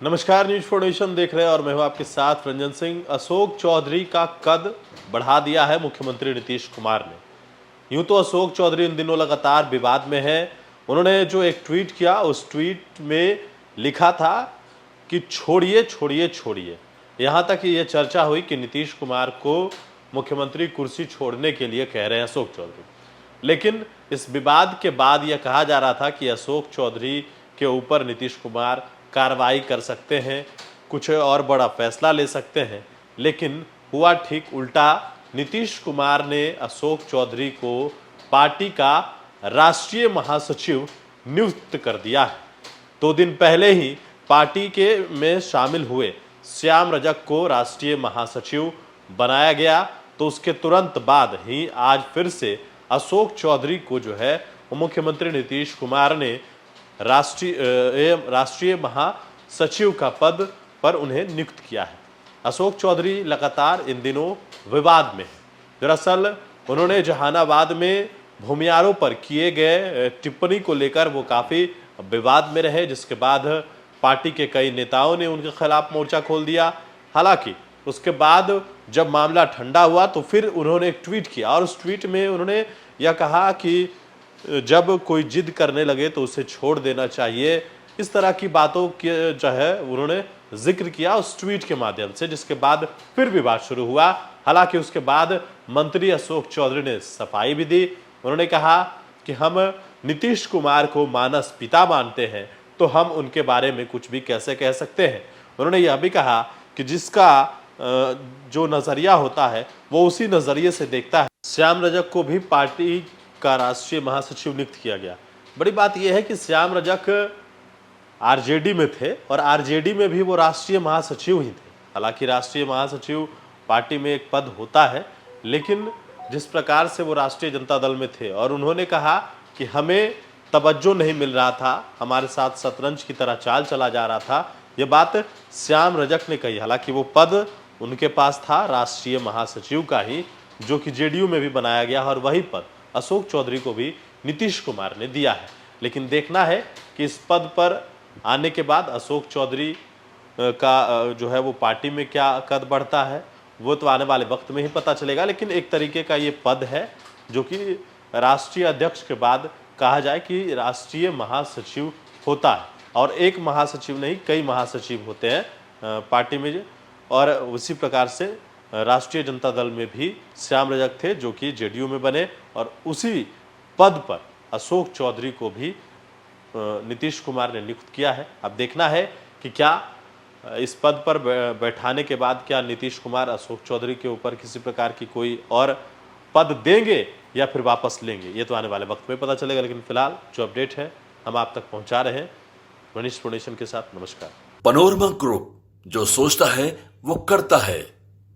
नमस्कार, news foundation देख रहे हैं और मैं हूं आपके साथ रंजन सिंह। अशोक चौधरी का कद बढ़ा दिया है मुख्यमंत्री नीतीश कुमार ने। यूं तो अशोक चौधरी इन दिनों लगातार विवाद में है। उन्होंने जो एक ट्वीट किया, उस ट्वीट में लिखा था कि छोड़िए छोड़िए छोड़िए। यहां तक ये चर्चा हुई कि नीतीश कुमार को मुख्यमंत्री कुर्सी छोड़ने के लिए कह रहे हैं अशोक चौधरी। लेकिन इस विवाद के बाद यह कहा जा रहा था कि अशोक चौधरी के ऊपर नीतीश कुमार कार्रवाई कर सकते हैं, कुछ और बड़ा फैसला ले सकते हैं। लेकिन हुआ ठीक उल्टा। नीतीश कुमार ने अशोक चौधरी को पार्टी का राष्ट्रीय महासचिव नियुक्त कर दिया है। 2 दिन पहले ही पार्टी के में शामिल हुए श्याम रजक को राष्ट्रीय महासचिव बनाया गया, तो उसके तुरंत बाद ही आज फिर से अशोक चौधरी को जो है वो मुख्यमंत्री नीतीश कुमार ने राष्ट्रीय महासचिव का पद पर उन्हें नियुक्त किया है। अशोक चौधरी लगातार इन दिनों विवाद में है। दरअसल उन्होंने जहानाबाद में भूमियारों पर किए गए टिप्पणी को लेकर वो काफ़ी विवाद में रहे, जिसके बाद पार्टी के कई नेताओं ने उनके खिलाफ मोर्चा खोल दिया। हालांकि उसके बाद जब मामला ठंडा हुआ तो फिर उन्होंने एक ट्वीट किया और उस ट्वीट में उन्होंने यह कहा कि जब कोई जिद करने लगे तो उसे छोड़ देना चाहिए। इस तरह की बातों के जो है उन्होंने जिक्र किया उस ट्वीट के माध्यम से, जिसके बाद फिर विवाद शुरू हुआ। हालांकि उसके बाद मंत्री अशोक चौधरी ने सफाई भी दी। उन्होंने कहा कि हम नीतीश कुमार को मानस पिता मानते हैं, तो हम उनके बारे में कुछ भी कैसे कह सकते हैं। उन्होंने यह भी कहा कि जिसका जो नज़रिया होता है वो उसी नज़रिए से देखता है। श्याम रजक को भी पार्टी का राष्ट्रीय महासचिव नियुक्त किया गया। बड़ी बात यह है कि श्याम रजक आरजेडी में थे और आरजेडी में भी वो राष्ट्रीय महासचिव ही थे। हालांकि राष्ट्रीय महासचिव पार्टी में एक पद होता है, लेकिन जिस प्रकार से वो राष्ट्रीय जनता दल में थे और उन्होंने कहा कि हमें तवज्जो नहीं मिल रहा था, हमारे साथ शतरंज की तरह चाल चला जा रहा था, ये बात श्याम रजक ने कही। हालांकि वो पद उनके पास था राष्ट्रीय महासचिव का ही, जो कि जेडीयू में भी बनाया गया और वही पद अशोक चौधरी को भी नीतीश कुमार ने दिया है। लेकिन देखना है कि इस पद पर आने के बाद अशोक चौधरी का जो है वो पार्टी में क्या कद बढ़ता है, वो तो आने वाले वक्त में ही पता चलेगा। लेकिन एक तरीके का ये पद है जो कि राष्ट्रीय अध्यक्ष के बाद कहा जाए कि राष्ट्रीय महासचिव होता है, और एक महासचिव नहीं कई महासचिव होते हैं पार्टी में। और उसी प्रकार से राष्ट्रीय जनता दल में भी श्याम रजक थे जो कि जेडीयू में बने, और उसी पद पर अशोक चौधरी को भी नीतीश कुमार ने नियुक्त किया है। अब देखना है कि क्या इस पद पर बैठाने के बाद क्या नीतीश कुमार अशोक चौधरी के ऊपर किसी प्रकार की कोई और पद देंगे या फिर वापस लेंगे, ये तो आने वाले वक्त में पता चलेगा। लेकिन फिलहाल जो अपडेट है हम आप तक पहुंचा रहे हैं न्यूज फाउंडेशन के साथ। नमस्कार। पनोरमा ग्रुप, जो सोचता है वो करता है।